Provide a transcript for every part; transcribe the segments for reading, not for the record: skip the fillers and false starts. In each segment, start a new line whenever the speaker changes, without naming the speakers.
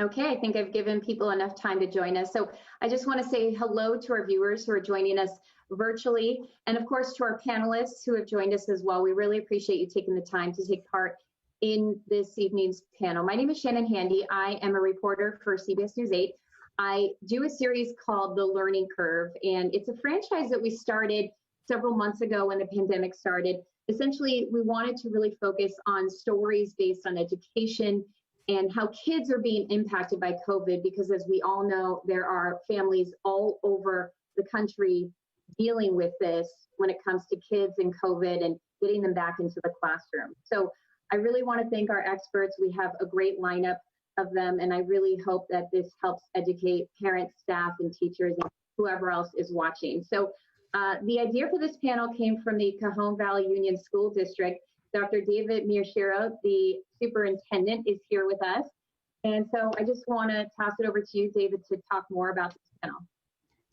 Okay, I think I've given people enough time to join us. So I just want to say hello to our viewers who are joining us virtually, and of course to our panelists who have joined us as well. We really appreciate you taking the time to take part in this evening's panel. My name is Shannon Handy. I am a reporter for CBS News 8. I do a series called The Learning Curve, and it's a franchise that we started several months ago when the pandemic started. Essentially, we wanted to really focus on stories based on education and how kids are being impacted by COVID, because as we all know, there are families all over the country dealing with this when it comes to kids and COVID and getting them back into the classroom. So I really want to thank our experts. We have a great lineup of them, and I really hope that this helps educate parents, staff, and teachers, and whoever else is watching. So the idea for this panel came from the Cajon Valley Union School District. Dr. David Miyashiro, the superintendent, is here with us. And so I just want to pass it over to you, David, to talk more about this panel.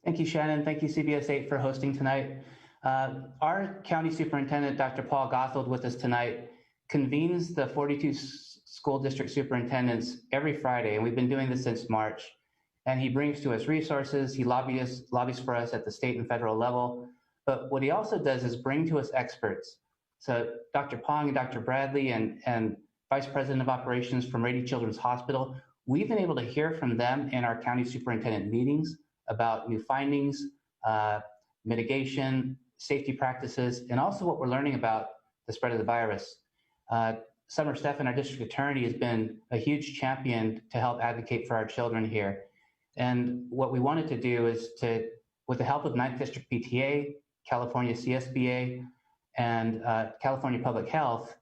Thank you, Shannon. Thank you, CBS8, for hosting tonight. Our county superintendent, Dr. Paul Gothold, with us tonight, convenes the 42 school district superintendents every Friday, and we've been doing this since March. And he brings to us resources, he lobbies for us at the state and federal level. But what he also does is bring to us experts. So Dr. Pong and Dr. Bradley and Vice President of Operations from Rady Children's Hospital, we've been able to hear from them in our county superintendent meetings about new findings, mitigation, safety practices, and also what we're learning about the spread of the virus. Stephan, our district attorney, has been a huge champion to help advocate for our children here. And what we wanted to do is to, with the help of 9th District PTA, California CSBA, and California Public Health,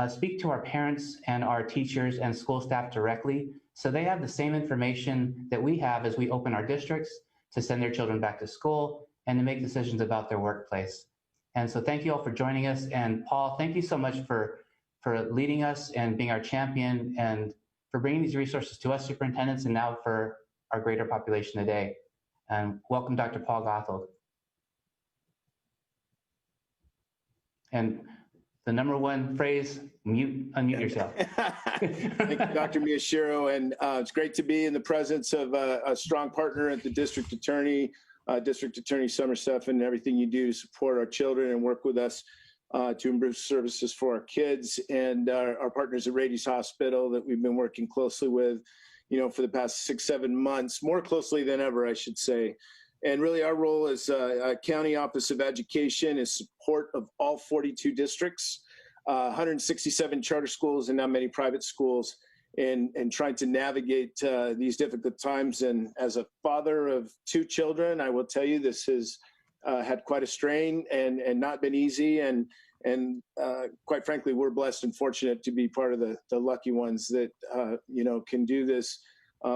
speak to our parents and our teachers and school staff directly, so they have the same information that we have as we open our districts to send their children back to school and to make decisions about their workplace. And so thank you all for joining us. And Paul, thank you so much for leading us and being our champion and for bringing these resources to us superintendents and now for our greater population today. And welcome, Dr. Paul Gothold. And the #1 phrase, unmute yourself.
Thank you, Dr. Miyashiro. And it's great to be in the presence of a strong partner at the District Attorney Summer Stephan, and everything you do to support our children and work with us to improve services for our kids, and our partners at Rady's Hospital that we've been working closely with, for the past 6-7 months, more closely than ever, I should say. And really our role as a County Office of Education is support of all 42 districts, 167 charter schools and now many private schools, and trying to navigate these difficult times. And as a father of 2 children, I will tell you this has had quite a strain and not been easy. And quite frankly, we're blessed and fortunate to be part of the lucky ones that, can do this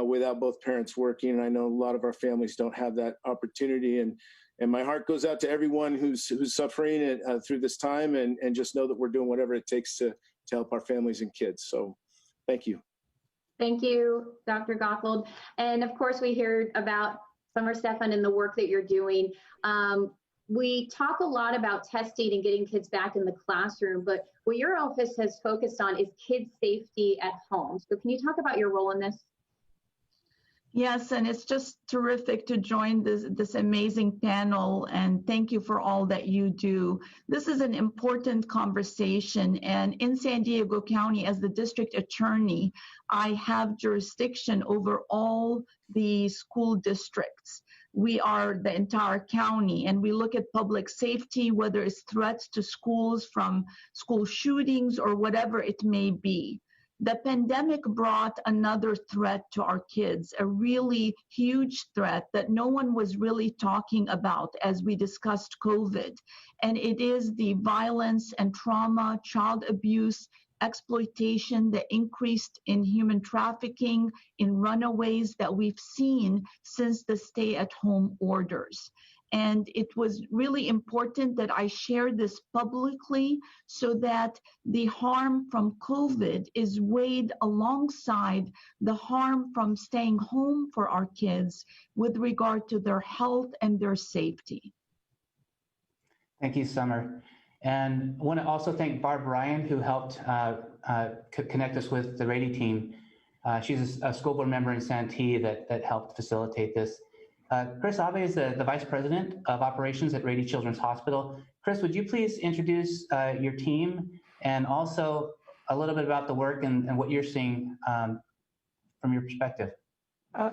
without both parents working. And I know a lot of our families don't have that opportunity. And my heart goes out to everyone who's suffering through this time, and just know that we're doing whatever it takes to help our families and kids. So thank you.
Thank you, Dr. Gothold. And of course, we heard about Summer Stephan and the work that you're doing. We talk a lot about testing and getting kids back in the classroom, but what your office has focused on is kids' safety at home. So can you talk about your role in this?
Yes, and it's just terrific to join this amazing panel, and thank you for all that you do. This is an important conversation, and in San Diego County, as the district attorney, I have jurisdiction over all the school districts. We are the entire county, and we look at public safety, whether it's threats to schools from school shootings or whatever it may be. The pandemic brought another threat to our kids, a really huge threat that no one was really talking about as we discussed COVID. And it is the violence and trauma, child abuse, exploitation, the increased in human trafficking, in runaways that we've seen since the stay-at-home orders. And it was really important that I share this publicly so that the harm from COVID is weighed alongside the harm from staying home for our kids with regard to their health and their safety.
Thank you, Summer. And I want to also thank Barb Ryan, who helped connect us with the Rady team. She's a school board member in Santee that helped facilitate this. Chris Abe is the Vice President of Operations at Rady Children's Hospital. Chris, would you please introduce your team and also a little bit about the work and what you're seeing from your perspective?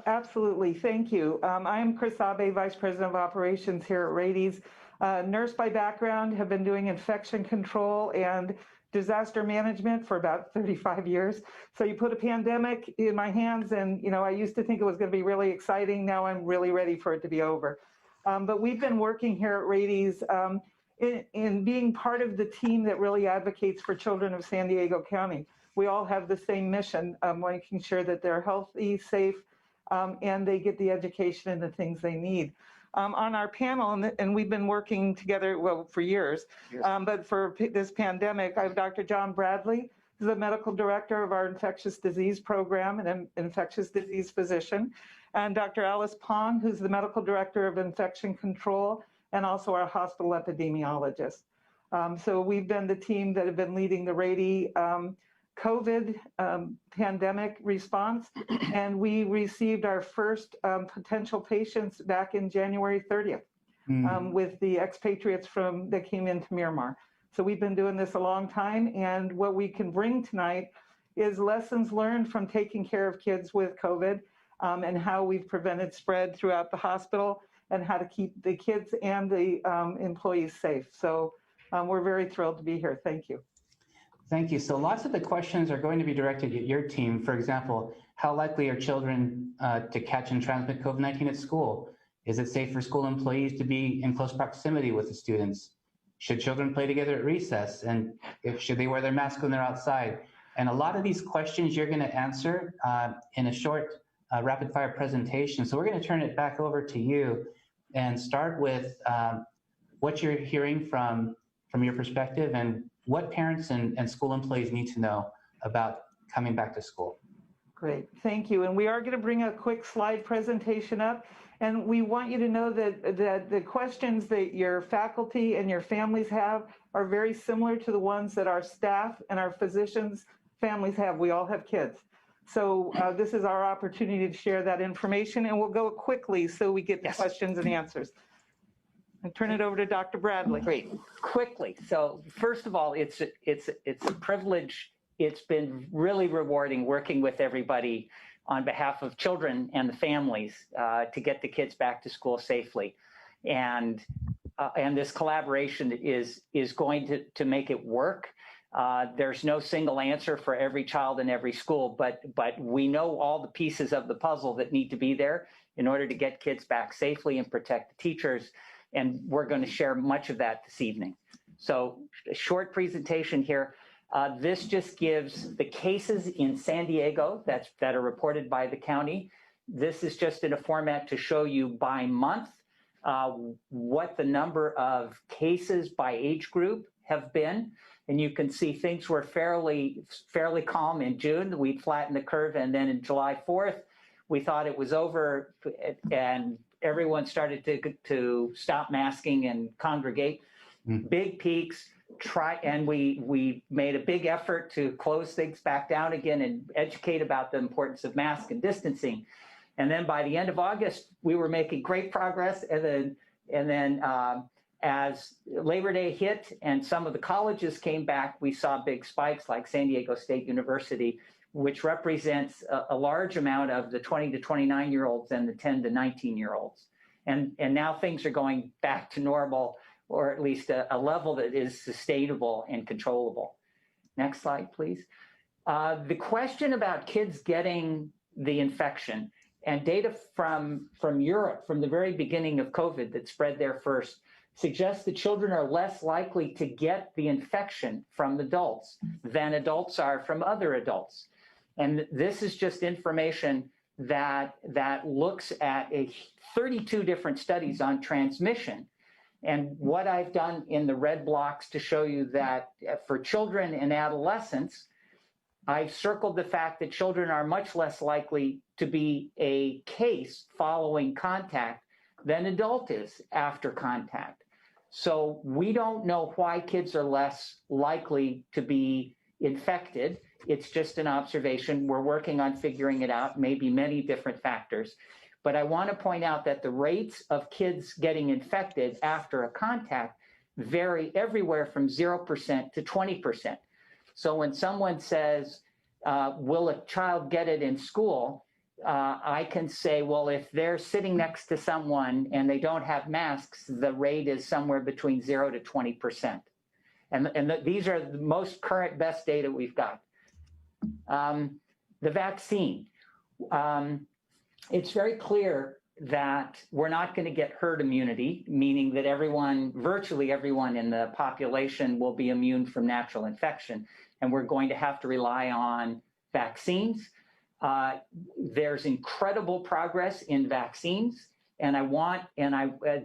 Absolutely, thank you. I'm Chris Abe, Vice President of Operations here at Rady's. Nurse by background, have been doing infection control and disaster management for about 35 years. So you put a pandemic in my hands and, I used to think it was going to be really exciting. Now I'm really ready for it to be over. But we've been working here at Rady's in being part of the team that really advocates for children of San Diego County. We all have the same mission, making sure that they're healthy, safe, and they get the education and the things they need. On our panel, and we've been working together, well, for years, but for this pandemic, I have Dr. John Bradley, who's the medical director of our infectious disease program and an infectious disease physician, and Dr. Alice Pong, who's the medical director of infection control and also our hospital epidemiologist. So we've been the team that have been leading the Rady COVID pandemic response, and we received our first potential patients back in January 30th with the expatriates that came into Miramar. So we've been doing this a long time, and what we can bring tonight is lessons learned from taking care of kids with COVID and how we've prevented spread throughout the hospital and how to keep the kids and the employees safe. So we're very thrilled to be here. Thank you.
Thank you. So lots of the questions are going to be directed at your team. For example, how likely are children to catch and transmit COVID-19 at school? Is it safe for school employees to be in close proximity with the students? Should children play together at recess? And should they wear their mask when they're outside? And a lot of these questions you're going to answer in a short rapid fire presentation. So we're going to turn it back over to you and start with what you're hearing from your perspective and what parents and school employees need to know about coming back to school.
Great, thank you. And we are going to bring a quick slide presentation up. And we want you to know that the questions that your faculty and your families have are very similar to the ones that our staff and our physicians' families have. We all have kids. So this is our opportunity to share that information, and we'll go quickly so we get the questions and answers. I turn it over to Dr. Bradley.
Great, quickly. So first of all, it's a privilege. It's been really rewarding working with everybody on behalf of children and the families to get the kids back to school safely, and this collaboration is going to make it work. There's no single answer for every child in every school, but we know all the pieces of the puzzle that need to be there in order to get kids back safely and protect the teachers. And we're going to share much of that this evening. So a short presentation here. This just gives the cases in San Diego that are reported by the county. This is just in a format to show you by month what the number of cases by age group have been. And you can see things were fairly calm in June. We flattened the curve, and then in July 4th, we thought it was over, and everyone started to stop masking and congregate. Big peaks. And we made a big effort to close things back down again and educate about the importance of masks and distancing. And then by the end of August, we were making great progress. And then as Labor Day hit and some of the colleges came back, we saw big spikes like San Diego State University, which represents a large amount of the 20 to 29-year-olds and the 10 to 19-year-olds. And now things are going back to normal, or at least a level that is sustainable and controllable. Next slide, please. The question about kids getting the infection and data from Europe from the very beginning of COVID that spread there first suggests that children are less likely to get the infection from adults than adults are from other adults. And this is just information that looks at 32 different studies on transmission. And what I've done in the red blocks to show you that for children and adolescents, I've circled the fact that children are much less likely to be a case following contact than adult is after contact. So we don't know why kids are less likely to be infected. It's just an observation. We're working on figuring it out, maybe many different factors. But I want to point out that the rates of kids getting infected after a contact vary everywhere from 0% to 20%. So when someone says, will a child get it in school? I can say, well, if they're sitting next to someone and they don't have masks, the rate is somewhere between 0 to 20%. And these are the most current, best data we've got. The vaccine. It's very clear that we're not going to get herd immunity, meaning that everyone, virtually everyone in the population will be immune from natural infection. And we're going to have to rely on vaccines. There's incredible progress in vaccines. And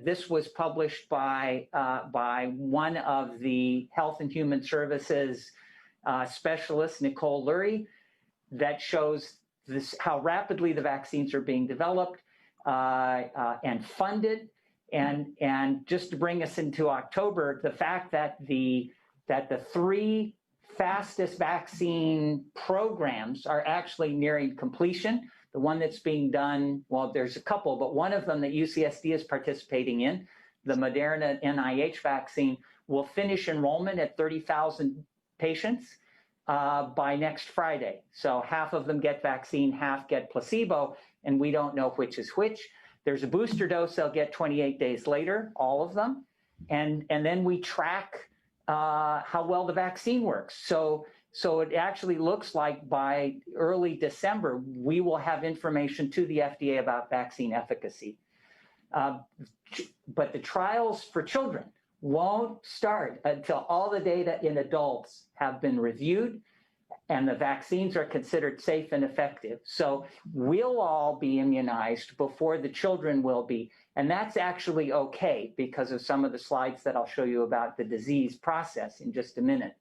this was published by one of the Health and Human Services specialists, Nicole Lurie, that shows how rapidly the vaccines are being developed and funded. And just to bring us into October, the fact that the 3 fastest vaccine programs are actually nearing completion. The one that's being done, well, there's a couple, but one of them that UCSD is participating in, the Moderna NIH vaccine, will finish enrollment at 30,000 patients by next Friday. So half of them get vaccine, half get placebo, and we don't know which is which. There's a booster dose they'll get 28 days later, all of them. And then we track how well the vaccine works. So it actually looks like by early December, we will have information to the FDA about vaccine efficacy. But the trials for children won't start until all the data in adults have been reviewed and the vaccines are considered safe and effective. So we'll all be immunized before the children will be. And that's actually okay because of some of the slides that I'll show you about the disease process in just a minute.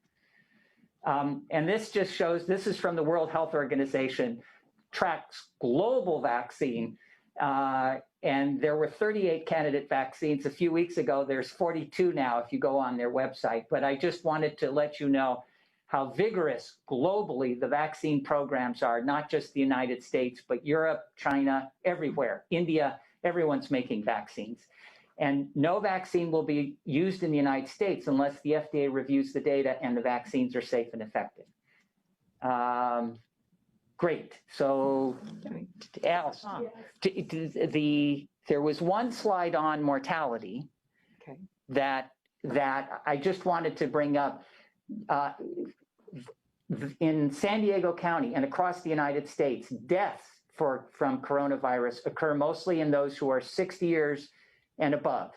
And this just shows, this is from the World Health Organization, tracks global vaccine. And there were 38 candidate vaccines a few weeks ago. There's 42 now if you go on their website. But I just wanted to let you know how vigorous globally the vaccine programs are, not just the United States, but Europe, China, everywhere, India, everyone's making vaccines. And no vaccine will be used in the United States unless the FDA reviews the data and the vaccines are safe and effective. Great. So, Alice, there was one slide on mortality that I just wanted to bring up. In San Diego County and across the United States, deaths from coronavirus occur mostly in those who are 60 years and above.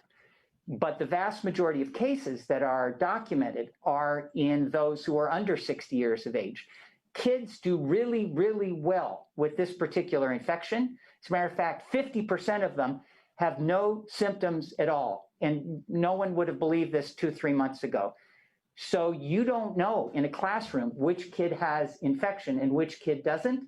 But the vast majority of cases that are documented are in those who are under 60 years of age. Kids do really, really well with this particular infection. As a matter of fact, 50% of them have no symptoms at all. And no one would have believed this 2-3 months ago. So you don't know in a classroom which kid has infection and which kid doesn't,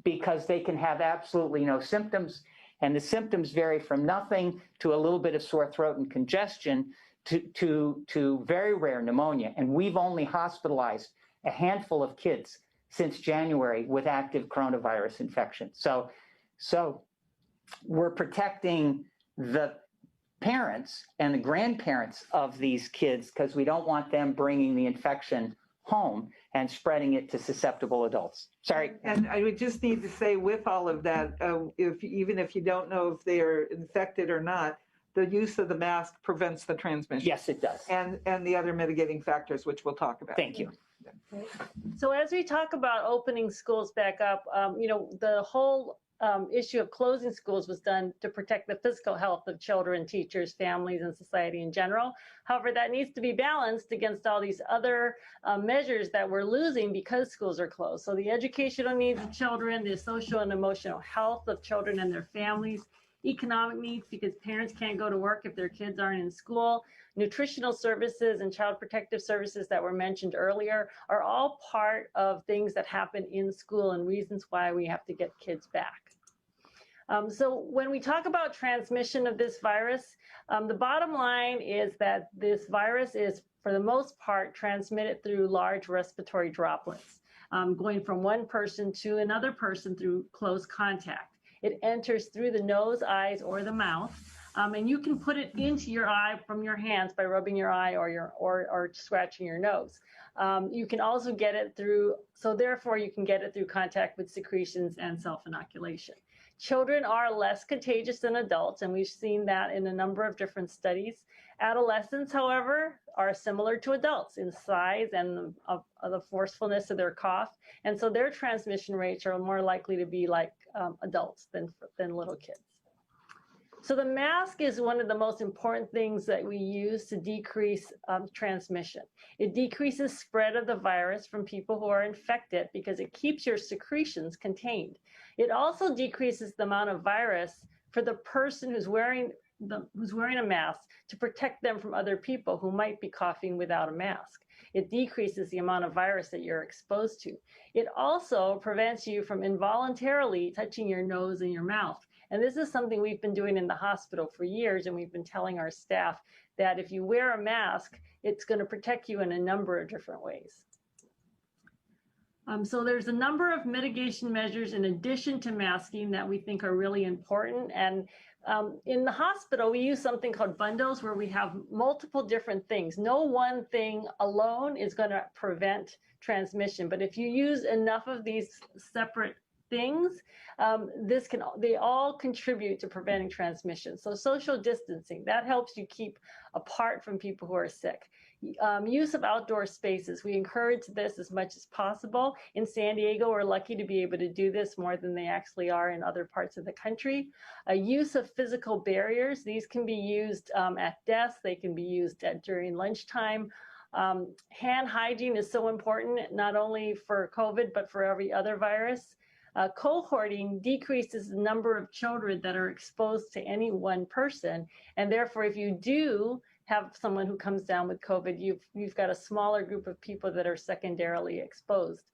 because they can have absolutely no symptoms. And the symptoms vary from nothing to a little bit of sore throat and congestion to very rare pneumonia. And we've only hospitalized a handful of kids since January with active coronavirus infection. So we're protecting the parents and the grandparents of these kids because we don't want them bringing the infection home and spreading it to susceptible adults. Sorry.
And I would just need to say with all of that, even if you don't know if they are infected or not, the use of the mask prevents the transmission.
Yes, it does.
And the other mitigating factors, which we'll talk about.
Thank you.
So as we talk about opening schools back up, the whole issue of closing schools was done to protect the physical health of children, teachers, families, and society in general. However, that needs to be balanced against all these other measures that we're losing because schools are closed. So the educational needs of children, the social and emotional health of children and their families, economic needs because parents can't go to work if their kids aren't in school, nutritional services and child protective services that were mentioned earlier are all part of things that happen in school and reasons why we have to get kids back. So when we talk about transmission of this virus, the bottom line is that this virus is, for the most part, transmitted through large respiratory droplets. going from one person to another person through close contact. It enters through the nose, eyes, or the mouth. And you can put it into your eye from your hands by rubbing your eye or scratching your nose. You can also get it through, so therefore you can get it through contact with secretions and self-inoculation. Children are less contagious than adults, and we've seen that in a number of different studies. Adolescents, however, are similar to adults in size and the forcefulness of their cough, and so their transmission rates are more likely to be like adults than little kids. So the mask is one of the most important things that we use to decrease transmission. It decreases spread of the virus from people who are infected because it keeps your secretions contained. It also decreases the amount of virus for the person who's wearing a mask to protect them from other people who might be coughing without a mask. It decreases the amount of virus that you're exposed to. It also prevents you from involuntarily touching your nose and your mouth. And this is something we've been doing in the hospital for years, and we've been telling our staff that if you wear a mask, it's going to protect you in a number of different ways. So there's a number of mitigation measures in addition to masking that we think are really important. And in the hospital, we use something called bundles where we have multiple different things. No one thing alone is going to prevent transmission, but if you use enough of these separate things, they all contribute to preventing transmission. So social distancing, that helps you keep apart from people who are sick. Use of outdoor spaces, we encourage this as much as possible. In San Diego, we're lucky to be able to do this more than they actually are in other parts of the country. Use of physical barriers, these can be used at desks, they can be used during lunchtime. Hand hygiene is so important, not only for COVID, but for every other virus. Cohorting decreases the number of children that are exposed to any one person, and therefore if you do have someone who comes down with COVID, you've got a smaller group of people that are secondarily exposed.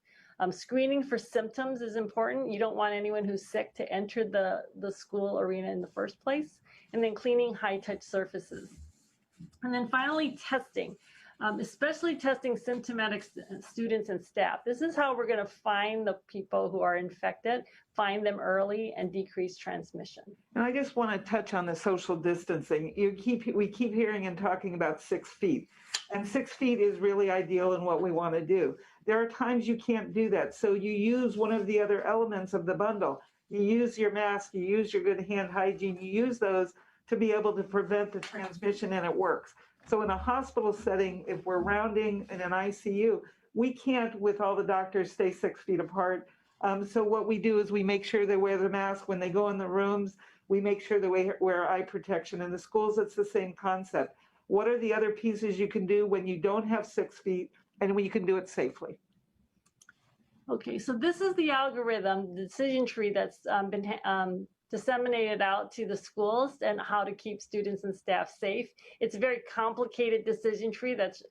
Screening for symptoms is important. You don't want anyone who's sick to enter the school arena in the first place. And then cleaning high-touch surfaces. And then finally, testing. Especially testing symptomatic students and staff. This is how we're going to find the people who are infected, find them early, and decrease transmission.
And I just want to touch on the social distancing. We keep hearing and talking about 6 feet, and 6 feet is really ideal in what we want to do. There are times you can't do that, so you use one of the other elements of the bundle. You use your mask, you use your good hand hygiene, you use those to be able to prevent the transmission, and it works. So in a hospital setting, if we're rounding in an ICU, we can't, with all the doctors, stay 6 feet apart. So what we do is we make sure they wear the mask when they go in the rooms. We make sure they wear eye protection. In the schools, it's the same concept. What are the other pieces you can do when you don't have 6 feet and when you can do it safely?
Okay, so this is the algorithm, the decision tree that's been disseminated out to the schools and how to keep students and staff safe. It's a very complicated decision tree that's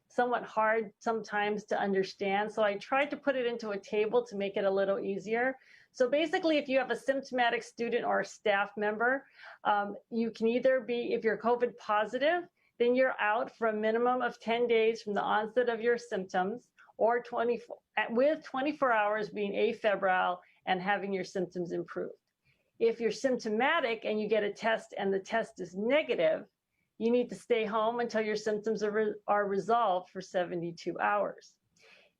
somewhat hard sometimes to understand. So I tried to put it into a table to make it a little easier. So basically, if you have a symptomatic student or a staff member, you can either be, if you're COVID positive, then you're out for a minimum of 10 days from the onset of your symptoms, or 24 hours being afebrile and having your symptoms improve. If you're symptomatic and you get a test and the test is negative, you need to stay home until your symptoms are resolved for 72 hours.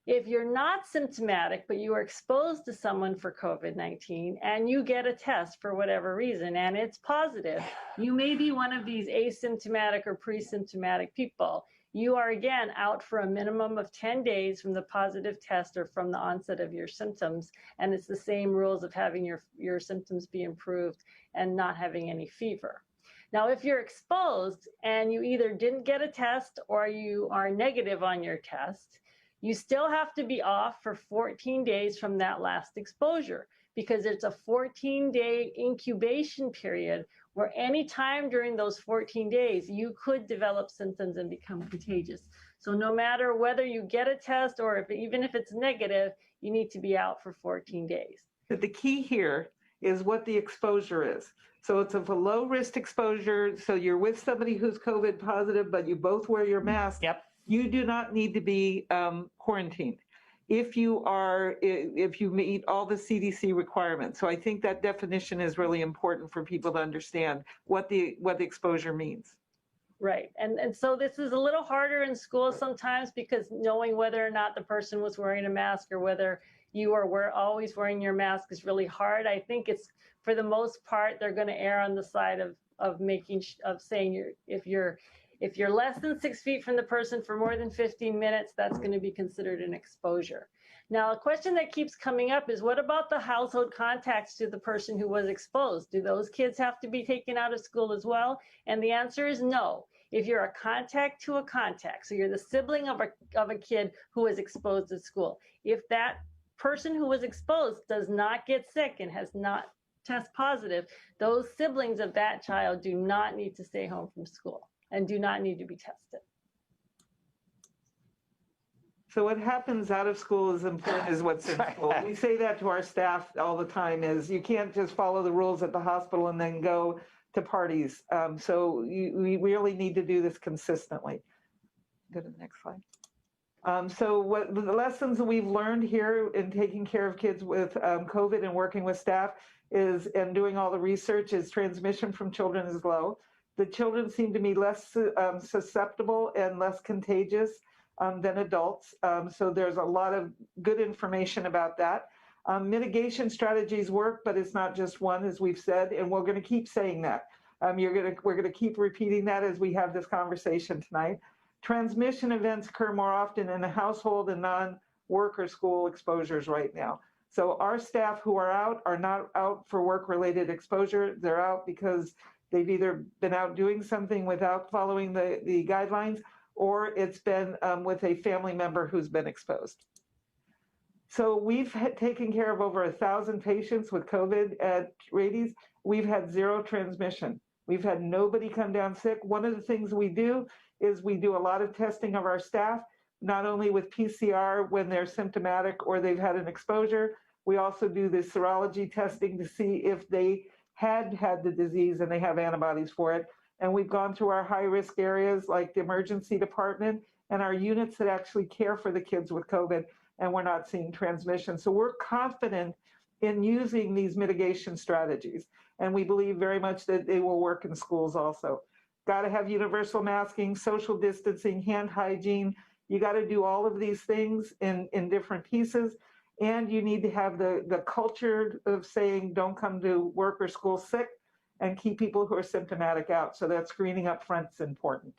If you're not symptomatic, but you are exposed to someone for COVID-19 and you get a test for whatever reason and it's positive, you may be one of these asymptomatic or pre-symptomatic people. You are again out for a minimum of 10 days from the positive test or from the onset of your symptoms. And it's the same rules of having your symptoms be improved and not having any fever. Now, if you're exposed and you either didn't get a test or you are negative on your test, you still have to be off for 14 days from that last exposure, because it's a 14-day incubation period where any time during those 14 days, you could develop symptoms and become contagious. So no matter whether you get a test or even if it's negative, you need to be out for 14 days.
But the key here is what the exposure is. So it's a low-risk exposure, so you're with somebody who's COVID positive, but you both wear your mask.
Yep.
You do not need to be quarantined. if you meet all the CDC requirements. So I think that definition is really important for people to understand what the exposure means.
Right. And so this is a little harder in school sometimes, because knowing whether or not the person was wearing a mask or whether you are always wearing your mask is really hard. I think it's, for the most part, they're going to err on the side of saying if you're less than 6 feet from the person for more than 15 minutes, that's going to be considered an exposure. Now, a question that keeps coming up is, what about the household contacts to the person who was exposed? Do those kids have to be taken out of school as well? And the answer is no. If you're a contact to a contact, so you're the sibling of a kid who was exposed at school, if that person who was exposed does not get sick and has not test positive, those siblings of that child do not need to stay home from school and do not need to be tested.
So what happens out of school is important as what's in school. We say that to our staff all the time, is you can't just follow the rules at the hospital and then go to parties. So we really need to do this consistently. Go to the next slide. So what the lessons that we've learned here in taking care of kids with COVID and working with staff is, and doing all the research, is transmission from children is low. The children seem to be less susceptible and less contagious than adults. So there's a lot of good information about that. Mitigation strategies work, but it's not just one, as we've said, and we're going to keep saying that. We're going to keep repeating that as we have this conversation tonight. Transmission events occur more often in the household and non-work or school exposures right now. So our staff who are not out for work-related exposure. They're out because they've either been out doing something without following the guidelines, or it's been with a family member who's been exposed. So we've taken care of over 1,000 patients with COVID at Rady's. We've had zero transmission. We've had nobody come down sick. One of the things we do is we do a lot of testing of our staff, not only with PCR when they're symptomatic or they've had an exposure. We also do the serology testing to see if they had the disease and they have antibodies for it. And we've gone through our high-risk areas like the emergency department and our units that actually care for the kids with COVID, and we're not seeing transmission. So we're confident in using these mitigation strategies, and we believe very much that they will work in schools also. Got to have universal masking, social distancing, hand hygiene. You got to do all of these things in different pieces, and you need to have the culture of saying don't come to work or school sick, and keep people who are symptomatic out. So that screening up front is important.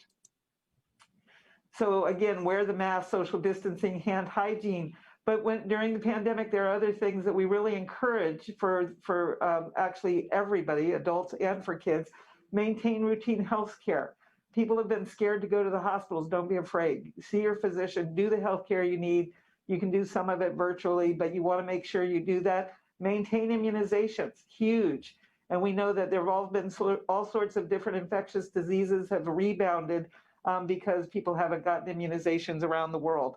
So again, wear the mask, social distancing, hand hygiene. But during the pandemic, there are other things that we really encourage for actually everybody, adults and for kids. Maintain routine health care. People have been scared to go to the hospitals. Don't be afraid. See your physician, do the health care you need. You can do some of it virtually, but you want to make sure you do that. Maintain immunizations, huge. And we know that there have all been all sorts of different infectious diseases have rebounded because people haven't gotten immunizations around the world.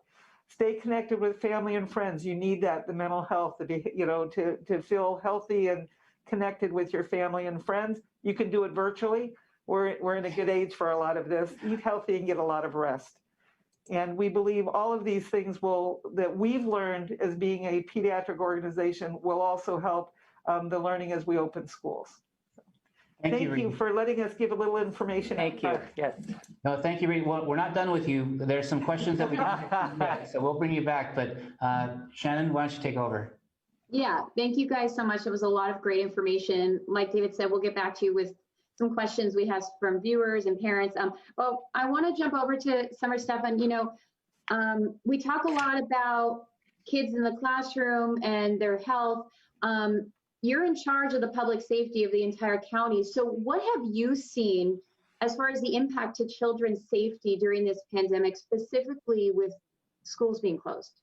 Stay connected with family and friends. You need that, the mental health, to feel healthy and connected with your family and friends. You can do it virtually. We're in a good age for a lot of this. Eat healthy and get a lot of rest. And we believe all of these things that we've learned as being a pediatric organization will also help the learning as we open schools. Thank you for letting us give a little information.
Thank you. Yes.
No, thank you, Rady. Well, we're not done with you. There's some questions that we get, so we'll bring you back. But Shannon, why don't you take over?
Yeah, thank you guys so much. It was a lot of great information. Like David said, we'll get back to you with some questions we have from viewers and parents. Well, I want to jump over to Summer Stephan. We talk a lot about kids in the classroom and their health. You're in charge of the public safety of the entire county. So what have you seen as far as the impact to children's safety during this pandemic, specifically with schools being closed?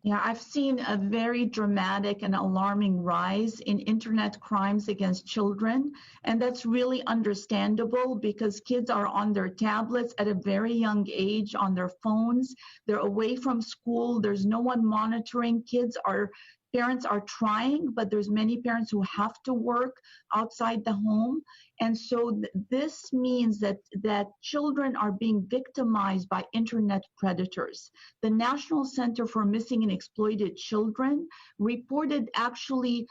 Yeah, I've seen a very dramatic and alarming rise in internet crimes against children. And that's really understandable because kids are on their tablets at a very young age, on their phones. They're away from school. There's no one monitoring. Kids are Parents are trying, but there's many parents who have to work outside the home. And so this means that children are being victimized by internet predators. The National Center for Missing and Exploited Children reported actually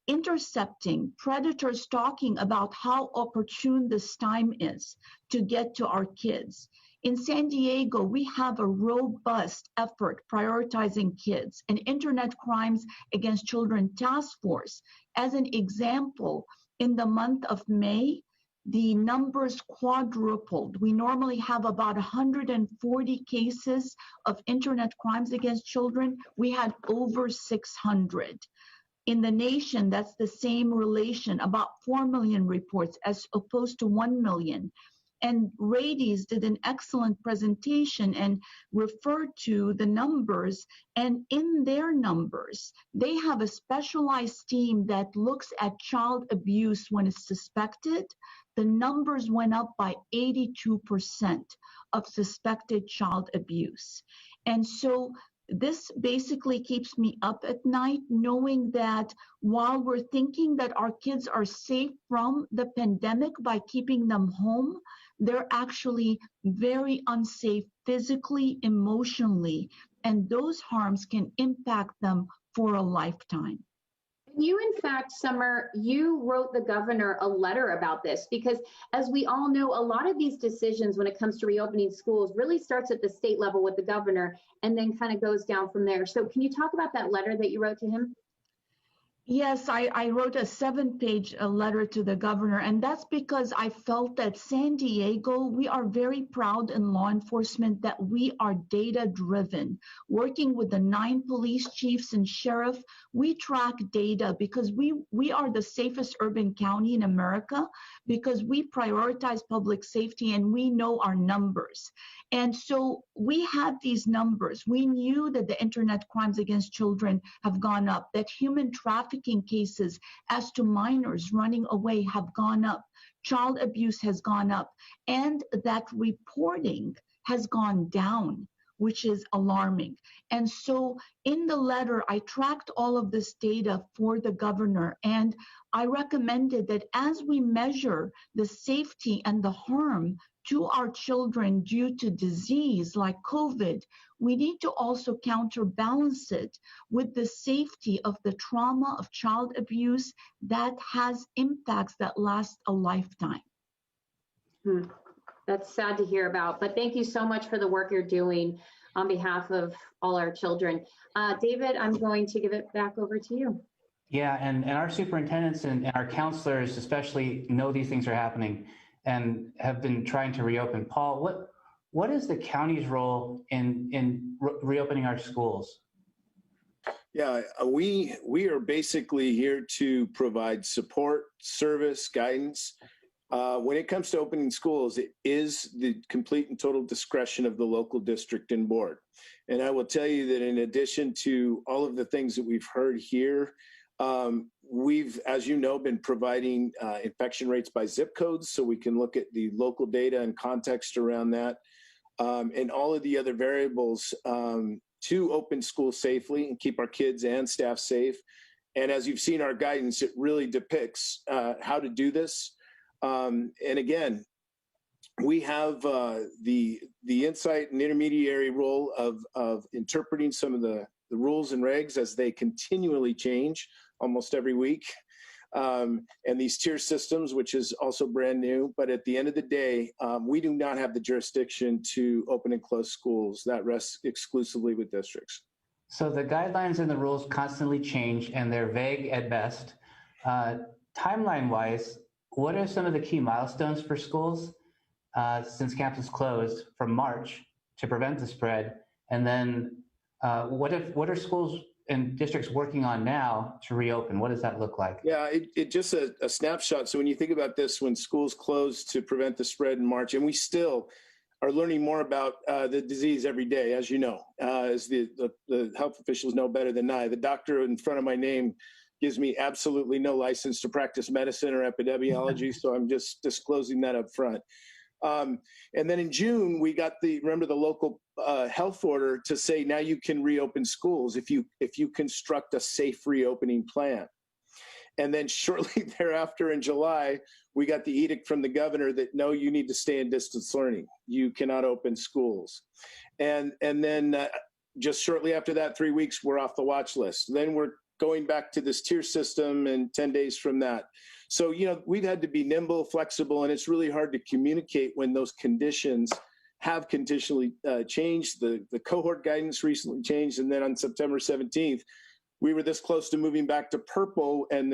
intercepting predators talking about how opportune this time is to get to our kids. In San Diego, we have a robust effort prioritizing kids, an Internet Crimes Against Children task force. As an example, in the month of May, the numbers quadrupled. We normally have about 140 cases of Internet crimes against children. We had over 600. In the nation, that's the same relation, about 4 million reports as opposed to 1 million. And Rady's did an excellent presentation and referred to the numbers. And in their numbers, they have a specialized team that looks at child abuse when it's suspected. The numbers went up by 82% of suspected child abuse. And so this basically keeps me up at night, knowing that while we're thinking that our kids are safe from the pandemic by keeping them home, they're actually very unsafe physically, emotionally, and those harms can impact them for a lifetime.
You, in fact, Summer, you wrote the governor a letter about this because, as we all know, a lot of these decisions when it comes to reopening schools really starts at the state level with the governor and then kind of goes down from there. So can you talk about that letter that you wrote to him?
Yes, I wrote a 7-page letter to the governor, and that's because I felt that San Diego, we are very proud in law enforcement that we are data-driven. Working with the 9 police chiefs and sheriff, we track data because we are the safest urban county in America because we prioritize public safety and we know our numbers. And so we had these numbers. We knew that the internet crimes against children have gone up, that human trafficking cases as to minors running away have gone up, child abuse has gone up, and that reporting has gone down, which is alarming. And so in the letter, I tracked all of this data for the governor, and I recommended that as we measure the safety and the harm to our children due to disease like COVID, we need to also counterbalance it with the safety of the trauma of child abuse that has impacts that last a lifetime.
That's sad to hear about, but thank you so much for the work you're doing on behalf of all our children. David, I'm going to give it back over to you.
Yeah, and our superintendents and our counselors especially know these things are happening and have been trying to reopen. Paul, what is the county's role in reopening our schools?
Yeah, we are basically here to provide support, service, guidance. When it comes to opening schools, it is the complete and total discretion of the local district and board. And I will tell you that in addition to all of the things that we've heard here, we've, as you know, been providing infection rates by zip codes so we can look at the local data and context around that, and all of the other variables to open schools safely and keep our kids and staff safe. And as you've seen our guidance, it really depicts how to do this. And again, we have the insight and intermediary role of interpreting some of the rules and regs as they continually change almost every week. And these tier systems, which is also brand new. But at the end of the day, we do not have the jurisdiction to open and close schools. That rests exclusively with districts.
So the guidelines and the rules constantly change and they're vague at best. Timeline-wise, what are some of the key milestones for schools since campus closed from March to prevent the spread? And then what are schools and districts working on now to reopen? What does that look like?
Yeah, it just a snapshot. So when you think about this, when schools closed to prevent the spread in March, and we still are learning more about the disease every day, as you know, as the health officials know better than I. The doctor in front of my name gives me absolutely no license to practice medicine or epidemiology, so I'm just disclosing that up front. And then in June, we got remember the local health order to say now you can reopen schools if you construct a safe reopening plan. And then shortly thereafter in July, we got the edict from the governor that no, you need to stay in distance learning. You cannot open schools. And then just shortly after that, 3 weeks, we're off the watch list. Then we're going back to this tier system and 10 days from that. So, we've had to be nimble, flexible, and it's really hard to communicate when those conditions have conditionally changed. The cohort guidance recently changed. And then on September 17th, we were this close to moving back to purple, and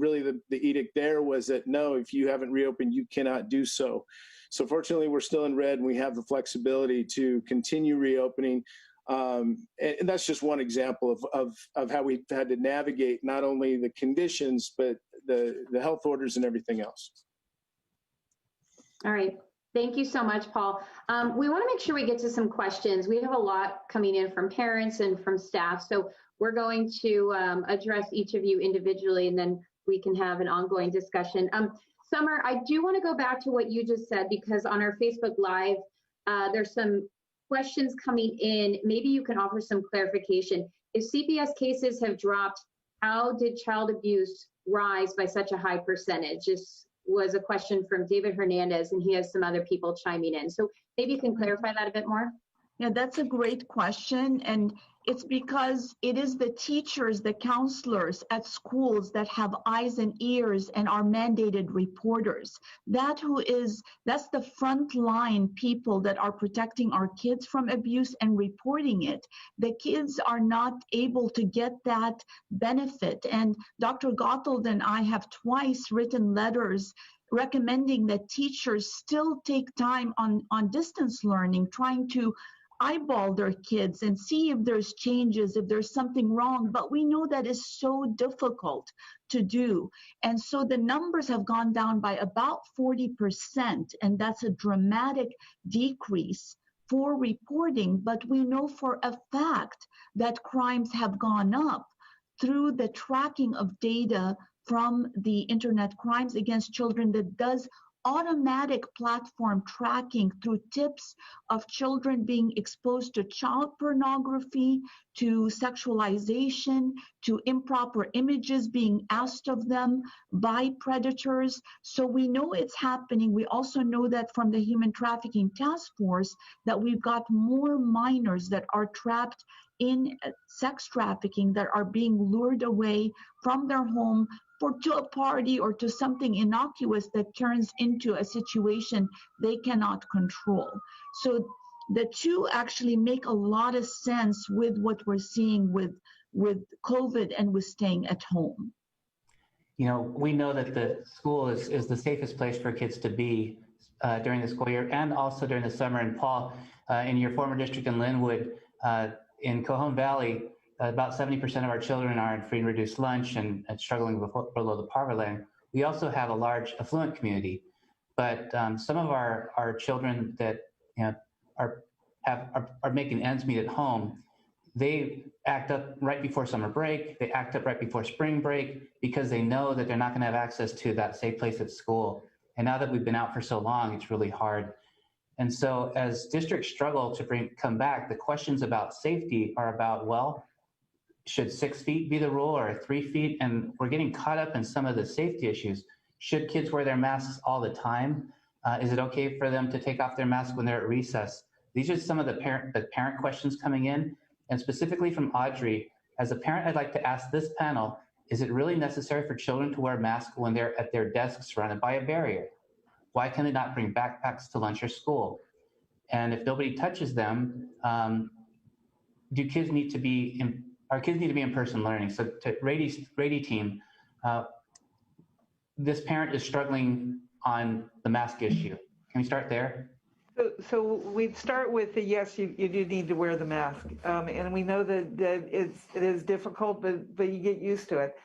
really the edict there was that no, if you haven't reopened, you cannot do so. So fortunately, we're still in red, and we have the flexibility to continue reopening. And that's just one example of how we've had to navigate not only the conditions, but the health orders and everything else.
All right. Thank you so much, Paul. We want to make sure we get to some questions. We have a lot coming in from parents and from staff. So we're going to address each of you individually, and then we can have an ongoing discussion. Summer, I do want to go back to what you just said, because on our Facebook Live, there's some questions coming in. Maybe you can offer some clarification. If CPS cases have dropped, how did child abuse rise by such a high percentage? This was a question from David Hernandez, and he has some other people chiming in. So maybe you can clarify that a bit more.
Yeah, that's a great question. And it's because it is the teachers, the counselors at schools that have eyes and ears and are mandated reporters. That's the frontline people that are protecting our kids from abuse and reporting it. The kids are not able to get that benefit. And Dr. Gothold and I have twice written letters recommending that teachers still take time on distance learning, trying to eyeball their kids and see if there's changes, if there's something wrong. But we know that is so difficult to do. And so the numbers have gone down by about 40%, and that's a dramatic decrease for reporting. But we know for a fact that crimes have gone up through the tracking of data from the Internet Crimes Against Children that does automatic platform tracking through tips of children being exposed to child pornography, to sexualization, to improper images being asked of them by predators. So we know it's happening. We also know that from the Human Trafficking Task Force that we've got more minors that are trapped in sex trafficking, that are being lured away from their home to a party or to something innocuous that turns into a situation they cannot control. So the two actually make a lot of sense with what we're seeing with COVID and with staying at home.
We know that the school is the safest place for kids to be during the school year and also during the summer. And Paul, in your former district in Linwood, in Cajon Valley, about 70% of our children are in free and reduced lunch and struggling below the poverty line. We also have a large affluent community, but some of our children that are making ends meet at home, they act up right before summer break. They act up right before spring break because they know that they're not going to have access to that safe place at school. And now that we've been out for so long, it's really hard. And so as districts struggle to come back, the questions about safety are about, well, should 6 feet be the rule or 3 feet? And we're getting caught up in some of the safety issues. Should kids wear their masks all the time? Is it okay for them to take off their mask when they're at recess? These are some of the parent questions coming in. And specifically from Audrey, as a parent, I'd like to ask this panel, is it really necessary for children to wear masks when they're at their desks surrounded by a barrier? Why can they not bring backpacks to lunch or school? And if nobody touches them, do kids need to be our kids need to be in-person learning? So to Rady team, this parent is struggling on the mask issue. Can we start there?
So we'd start with the yes, you do need to wear the mask. And we know that it is difficult, but you get used to it.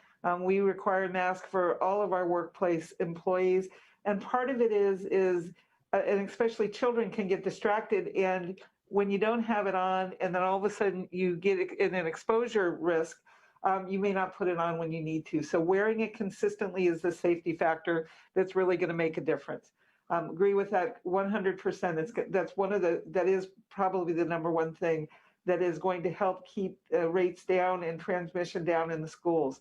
We require a mask for all of our workplace employees. And part of it is and especially children can get distracted. And when you don't have it on, and then all of a sudden you get in an exposure risk, you may not put it on when you need to. So wearing it consistently is the safety factor that's really going to make a difference. Agree with that 100%. That's that is probably the number one thing that is going to help keep rates down and transmission down in the schools.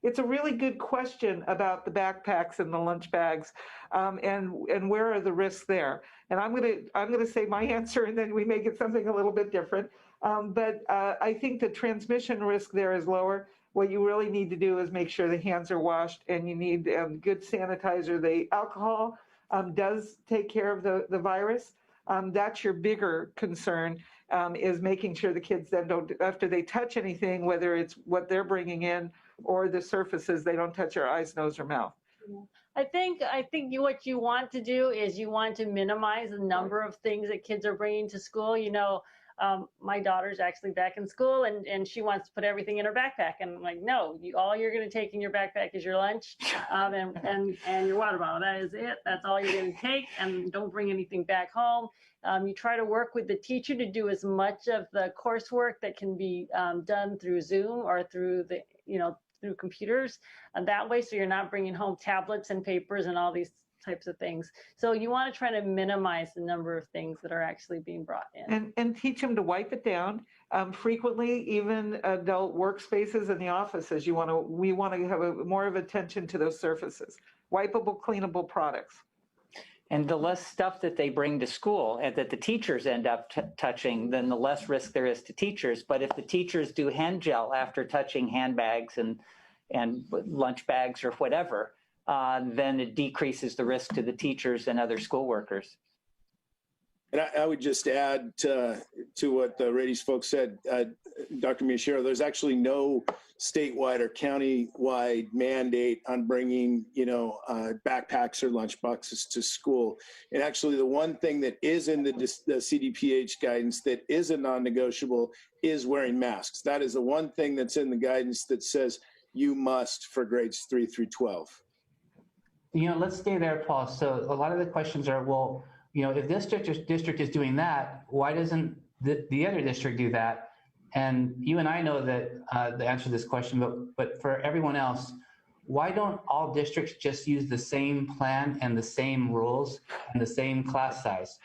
It's a really good question about the backpacks and the lunch bags, and where are the risks there? And I'm gonna say my answer, and then we may get something a little bit different. But I think the transmission risk there is lower. What you really need to do is make sure the hands are washed, and you need good sanitizer. The alcohol does take care of the virus. That's your bigger concern, is making sure the kids then don't, after they touch anything, whether it's what they're bringing in or the surfaces, they don't touch your eyes, nose, or mouth.
I think what you want to do is you want to minimize the number of things that kids are bringing to school. You know, my daughter's actually back in school, and she wants to put everything in her backpack. And I'm like, no, all you're going to take in your backpack is your lunch and your water bottle. That is it. That's all you're going to take, and don't bring anything back home. You try to work with the teacher to do as much of the coursework that can be done through Zoom or through through computers, and that way, so you're not bringing home tablets and papers and all these types of things. So you want to try to minimize the number of things that are actually being brought in.
And teach them to wipe it down. Frequently, even adult workspaces in the offices, we want to have more of attention to those surfaces. Wipeable, cleanable products.
And the less stuff that they bring to school and that the teachers end up touching, then the less risk there is to teachers. But if the teachers do hand gel after touching handbags and lunch bags or whatever, then it decreases the risk to the teachers and other school workers.
And I would just add to what the Rady's folks said, Dr. Miyashiro, there's actually no statewide or county-wide mandate on bringing, backpacks or lunch boxes to school. And actually, the one thing that is in the CDPH guidance that is a non-negotiable is wearing masks. That is the one thing that's in the guidance that says you must for grades 3 through 12.
Let's stay there, Paul. So a lot of the questions are, well, if this district is doing that, why doesn't the other district do that? And you and I know that the answer to this question, but for everyone else, why don't all districts just use the same plan and the same rules and the same class size?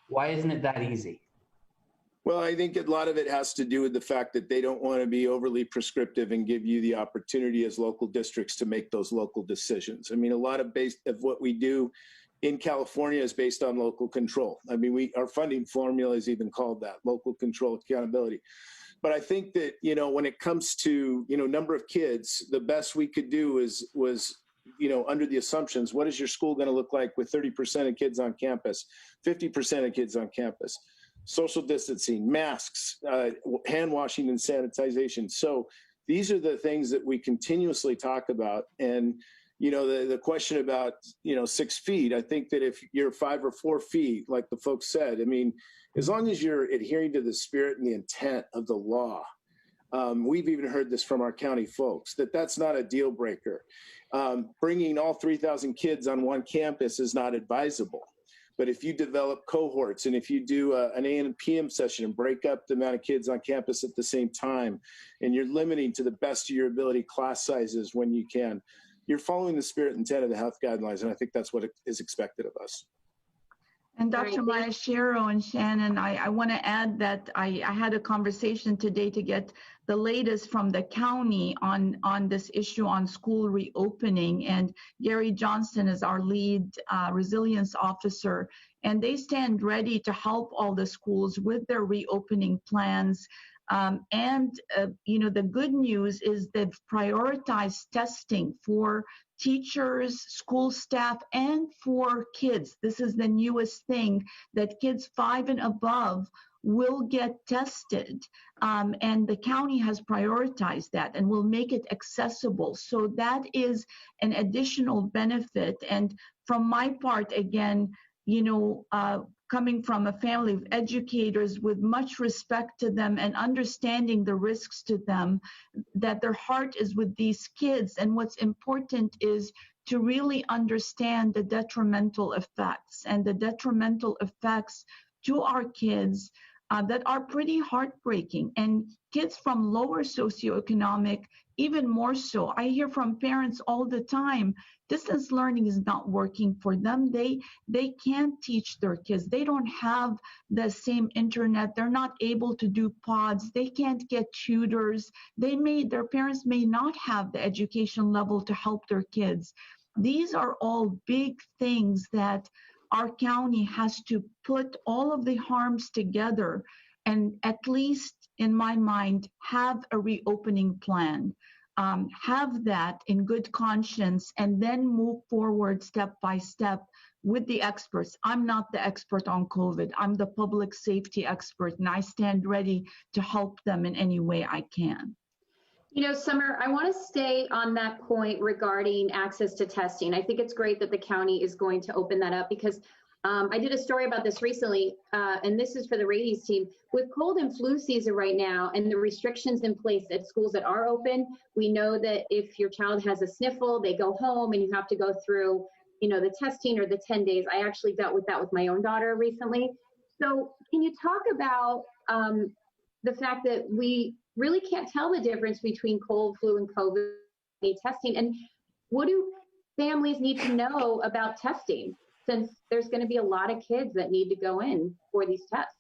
Why isn't it that easy?
Well, I think a lot of it has to do with the fact that they don't want to be overly prescriptive and give you the opportunity as local districts to make those local decisions. I mean, a lot of what we do in California is based on local control. I mean, our funding formula is even called that, local control accountability. But I think that, when it comes to, number of kids, the best we could do was under the assumptions, what is your school going to look like with 30% of kids on campus, 50% of kids on campus? Social distancing, masks, hand washing and sanitization. So these are the things that we continuously talk about. And, the question about, 6 feet, I think that if you're 5 or 4 feet, like the folks said, I mean, as long as you're adhering to the spirit and the intent of the law, we've even heard this from our county folks, that's not a deal breaker. Bringing all 3,000 kids on one campus is not advisable. But if you develop cohorts and if you do an AM and PM session and break up the amount of kids on campus at the same time, and you're limiting to the best of your ability class sizes when you can, you're following the spirit and intent of the health guidelines. And I think that's what is expected of us.
And Dr. Miyashiro and Shannon, I want to add that I had a conversation today to get the latest from the county on this issue on school reopening. And Gary Johnston is our lead resilience officer, and they stand ready to help all the schools with their reopening plans. The good news is they've prioritized testing for teachers, school staff, and for kids. This is the newest thing, that kids 5 and above will get tested. And the county has prioritized that and will make it accessible. So that is an additional benefit. And from my part, again, coming from a family of educators with much respect to them and understanding the risks to them, that their heart is with these kids. And what's important is to really understand the detrimental effects, and the detrimental effects to our kids that are pretty heartbreaking. And kids from lower socioeconomic, even more so. I hear from parents all the time, distance learning is not working for them. They can't teach their kids. They don't have the same internet. They're not able to do pods. They can't get tutors. Their parents may not have the education level to help their kids. These are all big things that our county has to put all of the harms together and, at least in my mind, have a reopening plan. Have that in good conscience and then move forward step by step with the experts. I'm not the expert on COVID. I'm the public safety expert, and I stand ready to help them in any way I can.
You know, Summer, I want to stay on that point regarding access to testing. I think it's great that the county is going to open that up because I did a story about this recently, and this is for the Rady's team. With cold and flu season right now and the restrictions in place at schools that are open, we know that if your child has a sniffle, they go home and you have to go through, you know, the testing or the 10 days. I actually dealt with that with my own daughter recently. So can you talk about the fact that we really can't tell the difference between cold, flu, and COVID testing? And what do families need to know about testing, since there's going to be a lot of kids that need to go in for these tests?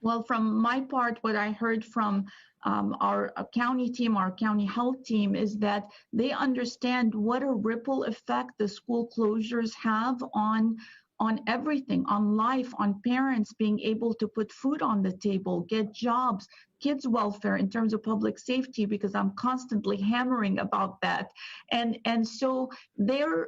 Well, from my part, what I heard from our county team, our county health team, is that they understand what a ripple effect the school closures have on everything, on life, on parents being able to put food on the table, get jobs, kids' welfare in terms of public safety, because I'm constantly hammering about that. And so the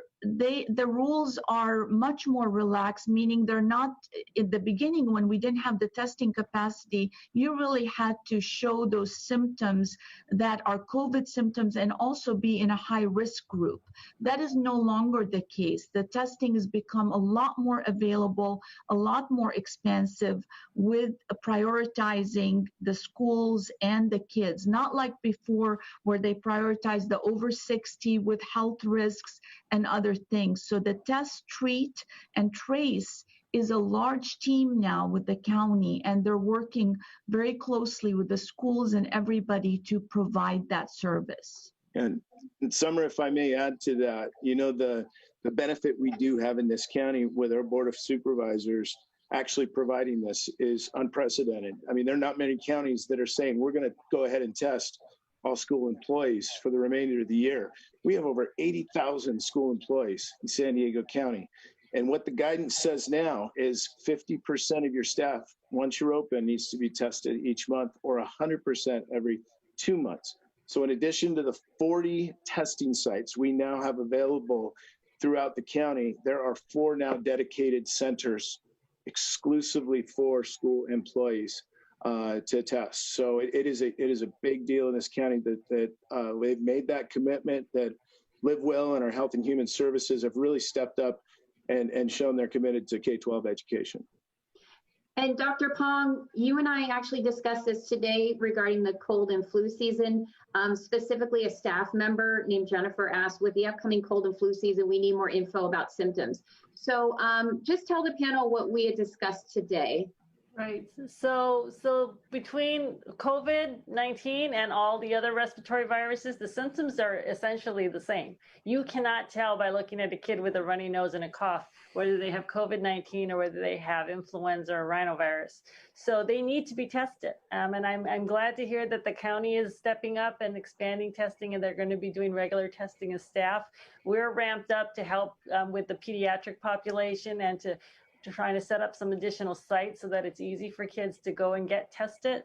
rules are much more relaxed, meaning they're not, in the beginning when we didn't have the testing capacity, you really had to show those symptoms that are COVID symptoms and also be in a high risk group. That is no longer the case. The testing has become a lot more available, a lot more expensive, with prioritizing the schools and the kids, not like before where they prioritized the over 60 with health risks and other things. So the test, treat, and trace is a large team now with the county, and they're working very closely with the schools and everybody to provide that service.
And Summer, if I may add to that, you know, the benefit we do have in this county with our Board of Supervisors actually providing this is unprecedented. I mean, there are not many counties that are saying we're going to go ahead and test all school employees for the remainder of the year. We have over 80,000 school employees in San Diego County. And what the guidance says now is 50% of your staff, once you're open, needs to be tested each month, or 100% every 2 months. So in addition to the 40 testing sites we now have available throughout the county, there are 4 now dedicated centers exclusively for school employees to test. So it is a big deal in this county that they've made that commitment, that Live Well and our Health and Human Services have really stepped up and shown they're committed to K-12 education.
And Dr. Pong, you and I actually discussed this today regarding the cold and flu season. Specifically, a staff member named Jennifer asked, with the upcoming cold and flu season, we need more info about symptoms. So just tell the panel what we had discussed today.
Right. So between COVID-19 and all the other respiratory viruses, the symptoms are essentially the same. You cannot tell by looking at a kid with a runny nose and a cough whether they have COVID-19 or whether they have influenza or rhinovirus. So they need to be tested. And I'm glad to hear that the county is stepping up and expanding testing, and they're going to be doing regular testing as staff. We're ramped up to help with the pediatric population and to trying to set up some additional sites so that it's easy for kids to go and get tested.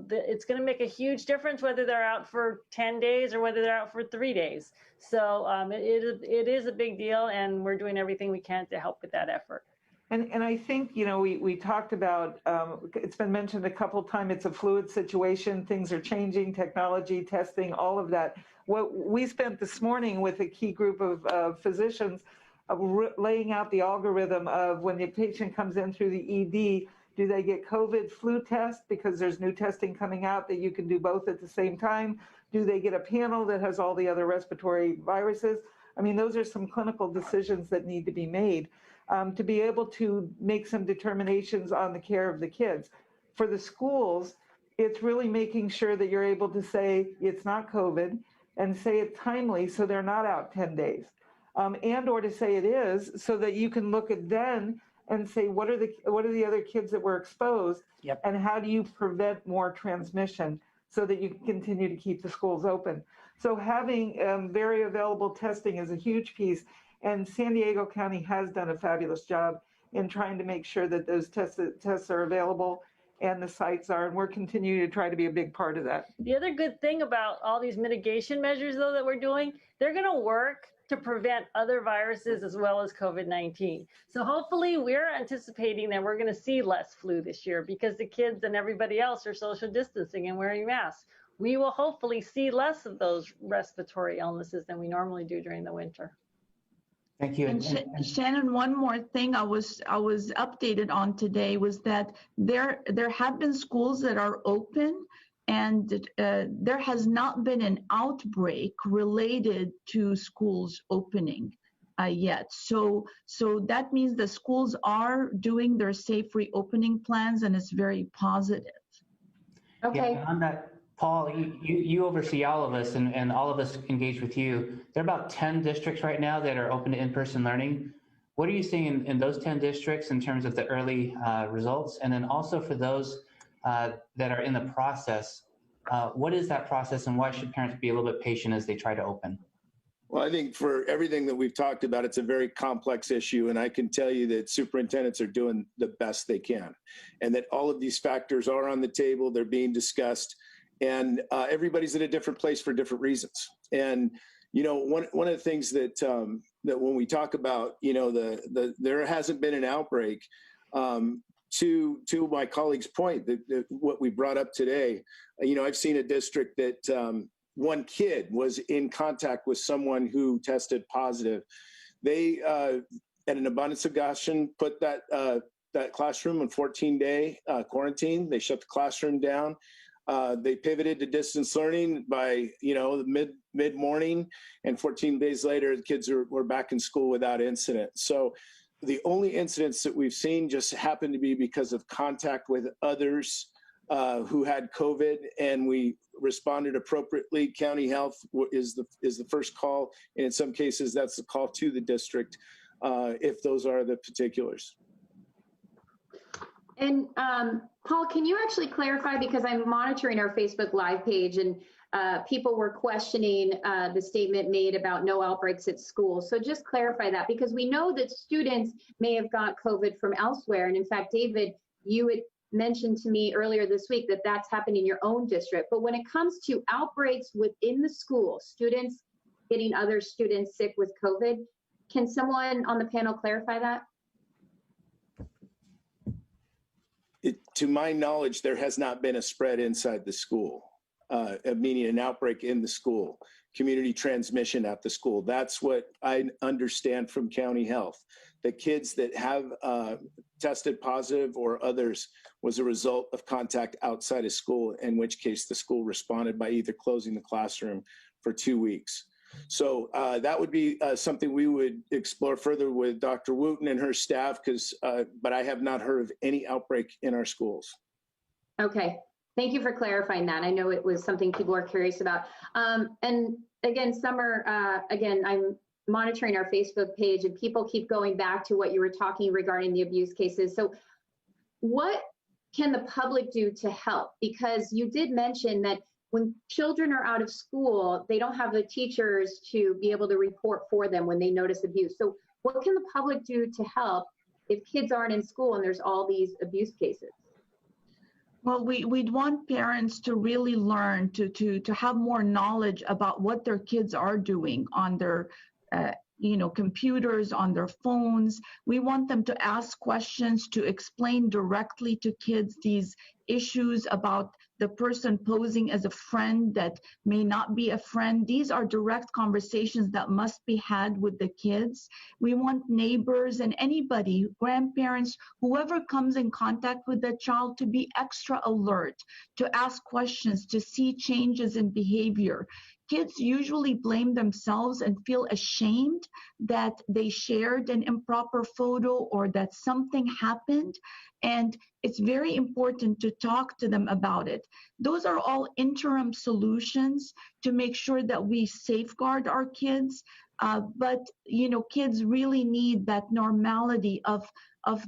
It's going to make a huge difference whether they're out for 10 days or whether they're out for 3 days. So it is a big deal, and we're doing everything we can to help with that effort.
And I think, you know, we talked about, it's been mentioned a couple times, it's a fluid situation, things are changing, technology, testing, all of that. What we spent this morning with a key group of physicians laying out the algorithm of when the patient comes in through the ED, do they get COVID flu test because there's new testing coming out that you can do both at the same time? Do they get a panel that has all the other respiratory viruses? I mean, those are some clinical decisions that need to be made. to be able to make some determinations on the care of the kids. For the schools, it's really making sure that you're able to say it's not COVID and say it timely so they're not out 10 days. And or to say it is so that you can look at then and say what are the other kids that were exposed,
Yep.
and how do you prevent more transmission so that you can continue to keep the schools open. So having very available testing is a huge piece, and San Diego County has done a fabulous job in trying to make sure that those tests are available and the sites are, and we're continuing to try to be a big part of that.
The other good thing about all these mitigation measures, though, that we're doing, they're going to work to prevent other viruses as well as COVID-19. So hopefully we're anticipating that we're going to see less flu this year because the kids and everybody else are social distancing and wearing masks. We will hopefully see less of those respiratory illnesses than we normally do during the winter.
Thank you.
And Shannon, one more thing I was updated on today was that there have been schools that are open, and there has not been an outbreak related to schools opening yet. So that means the schools are doing their safe reopening plans, and it's very positive.
Okay.
Yeah, on that, Paul, you oversee all of us, and all of us engage with you. There are about 10 districts right now that are open to in-person learning. What are you seeing in those 10 districts in terms of the early results? And then also for those that are in the process, what is that process, and why should parents be a little bit patient as they try to open?
Well, I think for everything that we've talked about, it's a very complex issue, and I can tell you that superintendents are doing the best they can, and that all of these factors are on the table, they're being discussed, and everybody's at a different place for different reasons. And you know, one of the things that that when we talk about, you know, there hasn't been an outbreak, to my colleague's point, that what we brought up today, you know, I've seen a district that one kid was in contact with someone who tested positive. They, at an abundance of caution, put that classroom in 14-day quarantine. They shut the classroom down. They pivoted to distance learning by, you know, mid-morning, and 14 days later, the kids were back in school without incident. So the only incidents that we've seen just happened to be because of contact with others who had COVID, and we responded appropriately. County Health is the first call, and in some cases, that's the call to the district if those are the particulars.
And Paul, can you actually clarify, because I'm monitoring our Facebook Live page, and people were questioning the statement made about no outbreaks at school. So just clarify that, because we know that students may have got COVID from elsewhere. And in fact, David, you had mentioned to me earlier this week that that's happened in your own district. But when it comes to outbreaks within the school, students getting other students sick with COVID, can someone on the panel clarify that?
To my knowledge, there has not been a spread inside the school, meaning an outbreak in the school, community transmission at the school. That's what I understand from County Health. The kids that have tested positive or others was a result of contact outside of school, in which case the school responded by either closing the classroom for 2 weeks. So that would be something we would explore further with Dr. Wooten and her staff, but I have not heard of any outbreak in our schools.
Okay, thank you for clarifying that. I know it was something people are curious about. And again, Summer, again, I'm monitoring our Facebook page, and people keep going back to what you were talking regarding the abuse cases. So what can the public do to help? Because you did mention that when children are out of school, they don't have the teachers to be able to report for them when they notice abuse. So what can the public do to help if kids aren't in school and there's all these abuse cases?
Well, we'd want parents to really learn to have more knowledge about what their kids are doing on their computers, on their phones. We want them to ask questions, to explain directly to kids these issues about the person posing as a friend that may not be a friend. These are direct conversations that must be had with the kids. We want neighbors and anybody, grandparents, whoever comes in contact with the child, to be extra alert, to ask questions, to see changes in behavior. kids usually blame themselves and feel ashamed that they shared an improper photo or that something happened. And it's very important to talk to them about it. Those are all interim solutions to make sure that we safeguard our kids. But kids really need that normality of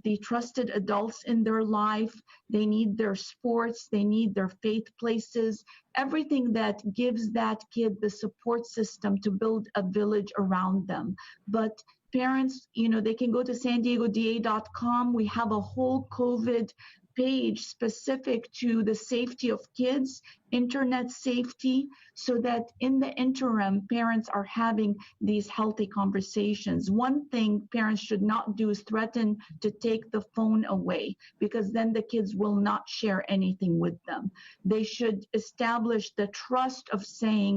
the trusted adults in their life. They need their sports, they need their faith places, everything that gives that kid the support system to build a village around them. But parents, they can go to SanDiegoDA.com. We have a whole COVID page specific to the safety of kids, internet safety, so that in the interim, parents are having these healthy conversations. One thing parents should not do is threaten to take the phone away, because then the kids will not share anything with them. They should establish the trust of saying,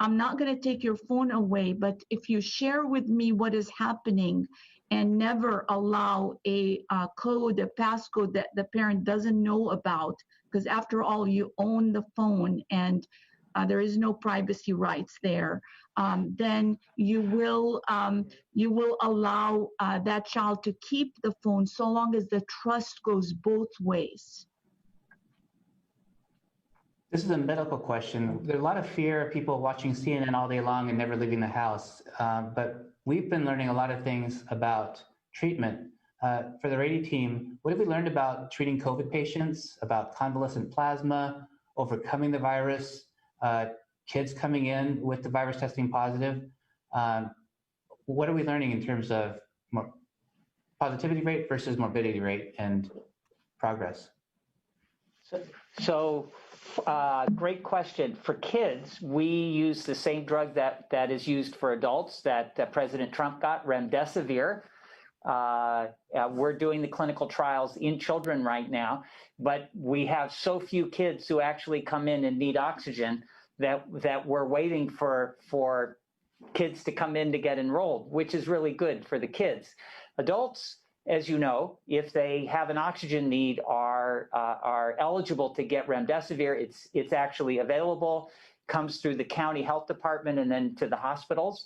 I'm not going to take your phone away, but if you share with me what is happening, and never allow a code, a passcode that the parent doesn't know about, because after all, you own the phone and there is no privacy rights there, then you will allow that child to keep the phone so long as the trust goes both ways.
This is a medical question. There's a lot of fear of people watching CNN all day long and never leaving the house. But we've been learning a lot of things about treatment. For the Rady team, what have we learned about treating COVID patients, about convalescent plasma, overcoming the virus, kids coming in with the virus testing positive? What are we learning in terms of positivity rate versus morbidity rate and progress?
So great question. For kids, we use the same drug that is used for adults that President Trump got, remdesivir. We're doing the clinical trials in children right now, but we have so few kids who actually come in and need oxygen that we're waiting for kids to come in to get enrolled, which is really good for the kids. Adults, as you know, if they have an oxygen need, are eligible to get remdesivir. It's actually available, comes through the county health department and then to the hospitals.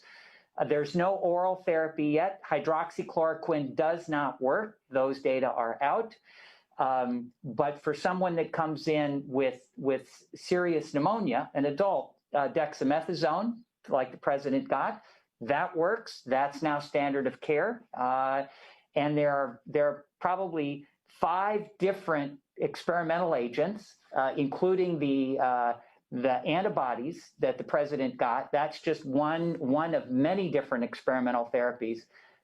There's no oral therapy yet. Hydroxychloroquine does not work. Those data are out. But for someone that comes in with serious pneumonia, an adult, dexamethasone, like the president got, that works. That's now standard of care. And there are probably 5 different experimental agents, including the antibodies that the president got. That's just one of many different experimental therapies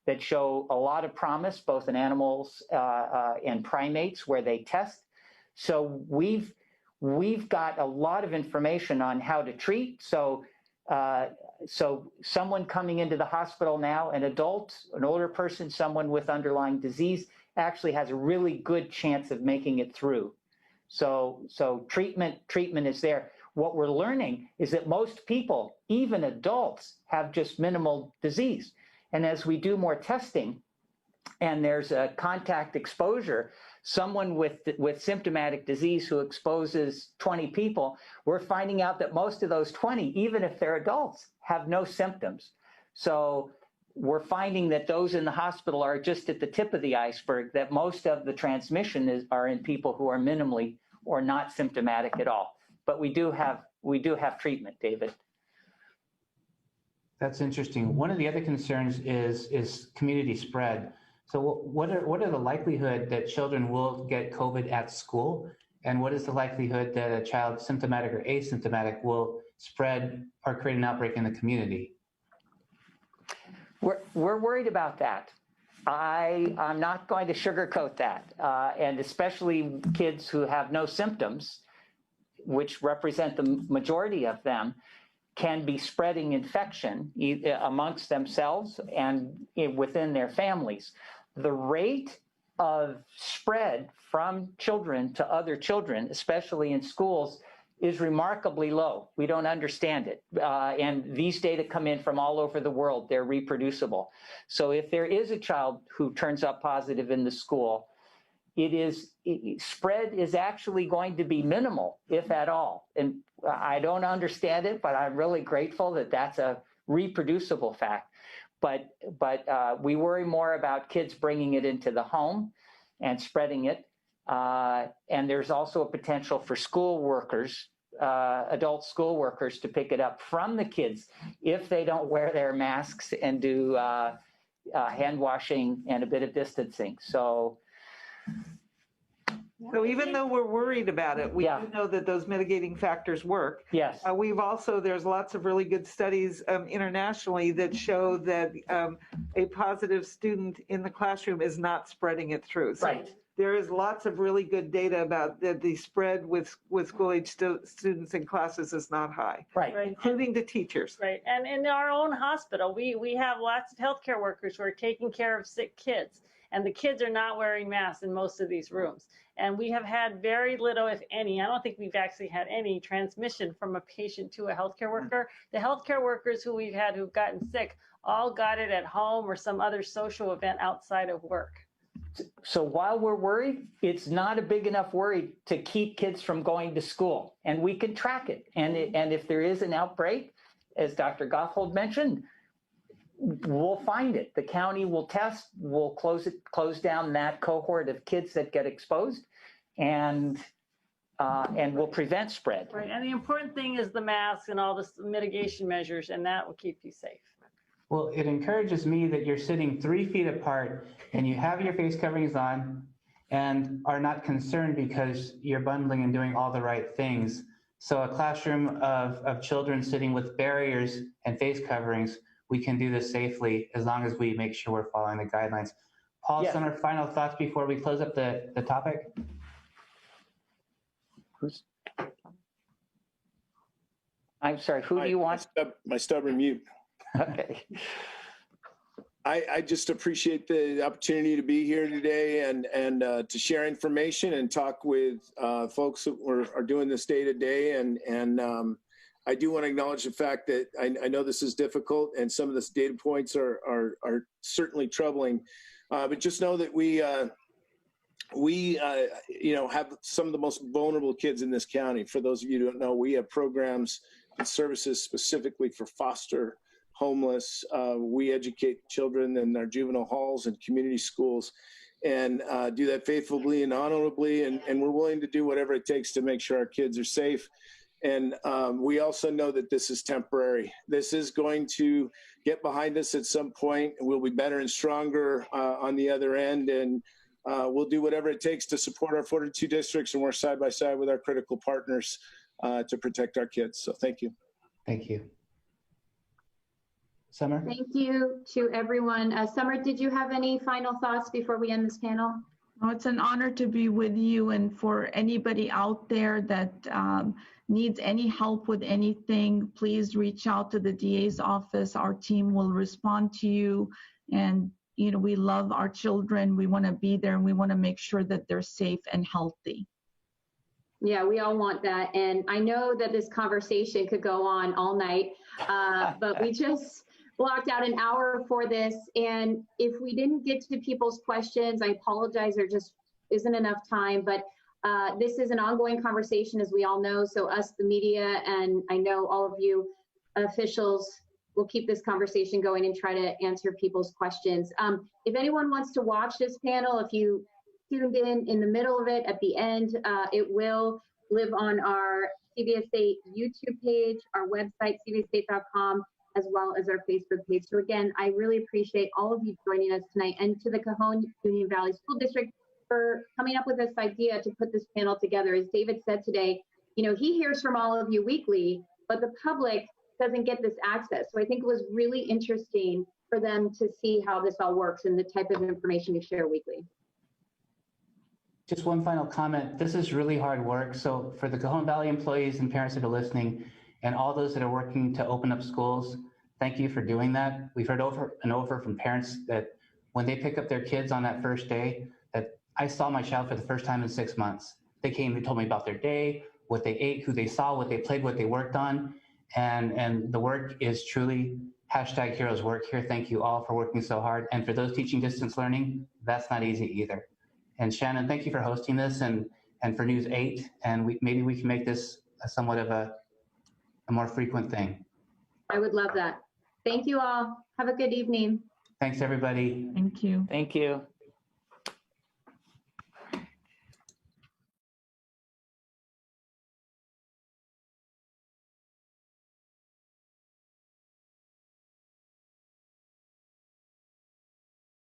that show a lot of promise, both in animals and primates where they test. So we've got a lot of information on how to treat. So someone coming into the hospital now, an adult, an older person, someone with underlying disease, actually has a really good chance of making it through. So treatment is there. What we're learning is that most people, even adults, have just minimal disease. And as we do more testing, and there's a contact exposure, someone with symptomatic disease who exposes 20 people, we're finding out that most of those 20, even if they're adults, have no symptoms. So we're finding that those in the hospital are just at the tip of the iceberg, that most of the transmission are in people who are minimally or not symptomatic at all. But we do have treatment, David.
That's interesting. One of the other concerns is community spread. So what are the likelihood that children will get COVID at school? And what is the likelihood that a child, symptomatic or asymptomatic, will spread or create an outbreak in the community?
We're worried about that. I'm not going to sugarcoat that. And especially kids who have no symptoms, which represent the majority of them, can be spreading infection amongst themselves and within their families. The rate of spread from children to other children, especially in schools, is remarkably low. We don't understand it. And these data come in from all over the world. They're reproducible. So if there is a child who turns up positive in the school, spread is actually going to be minimal, if at all. And I don't understand it, but I'm really grateful that that's a reproducible fact. But we worry more about kids bringing it into the home and spreading it. And there's also a potential for school workers, adult school workers, to pick it up from the kids if they don't wear their masks and do hand washing and a bit of distancing. So
even though we're worried about it, we
Yeah.
do know that those mitigating factors work.
yes,
There's lots of really good studies internationally that show that a positive student in the classroom is not spreading it through. So
right.
there is lots of really good data about that the spread with school-age students in classes is not high,
Right.
Right.
including the teachers.
Right. And in our own hospital, we have lots of healthcare workers who are taking care of sick kids. And the kids are not wearing masks in most of these rooms. And we have had very little, if any, I don't think we've actually had any transmission from a patient to a healthcare worker. The healthcare workers who we've had who've gotten sick all got it at home or some other social event outside of work.
So while we're worried, it's not a big enough worry to keep kids from going to school, and we can track it. And if there is an outbreak, as Dr. Gothold mentioned, we'll find it. The county will test, we'll close down that cohort of kids that get exposed, and we'll prevent spread.
Right. And the important thing is the mask and all the mitigation measures, and that will keep you safe.
Well, it encourages me that you're sitting 3 feet apart and you have your face coverings on and are not concerned because you're bundling and doing all the right things. So a classroom of children sitting with barriers and face coverings, we can do this safely as long as we make sure we're following the guidelines. Paul,
Yes.
some final thoughts before we close up the topic?
I'm sorry, who do you want?
My stubborn mute.
Okay.
I just appreciate the opportunity to be here today and to share information and talk with folks that are doing this day to day. And I do want to acknowledge the fact that I know this is difficult and some of the data points are certainly troubling. But just know that we have some of the most vulnerable kids in this county. For those of you who don't know, we have programs and services specifically for foster homeless. We educate children in our juvenile halls and community schools and do that faithfully and honorably. And we're willing to do whatever it takes to make sure our kids are safe. And we also know that this is temporary. This is going to get behind us at some point, and we'll be better and stronger on the other end. And we'll do whatever it takes to support our 42 districts and work side by side with our critical partners to protect our kids. So thank you.
Thank you. Summer?
Thank you to everyone. Summer, did you have any final thoughts before we end this panel?
Oh, it's an honor to be with you, and for anybody out there that needs any help with anything, please reach out to the DA's office. Our team will respond to you. And we love our children. We want to be there, and we want to make sure that they're safe and healthy.
Yeah, we all want that. And I know that this conversation could go on all night, but we just blocked out an hour for this. And if we didn't get to people's questions, I apologize, there just isn't enough time. But this is an ongoing conversation, as we all know. So us, the media, and I know all of you officials will keep this conversation going and try to answer people's questions. If anyone wants to watch this panel, if you tuned in the middle of it, at the end, it will live on our CBS8 YouTube page, our website, CBS8.com, as well as our Facebook page. So again, I really appreciate all of you joining us tonight, and to the Cajon Union Valley School District for coming up with this idea to put this panel together. As David said today, he hears from all of you weekly, but the public doesn't get this access. So I think it was really interesting for them to see how this all works and the type of information we share weekly.
Just one final comment. This is really hard work. So for the Cajon Valley employees and parents that are listening, and all those that are working to open up schools, thank you for doing that. We've heard over and over from parents that when they pick up their kids on that first day, that I saw my child for the first time in 6 months. They came and told me about their day, what they ate, who they saw, what they played, what they worked on. And the work is truly #heroes work here. Thank you all for working so hard. And for those teaching distance learning, that's not easy either. And Shannon, thank you for hosting this and for News 8. And maybe we can make this somewhat of a a more frequent thing.
I would love that. Thank you all. Have a good evening.
Thanks, everybody.
Thank you.
Thank you.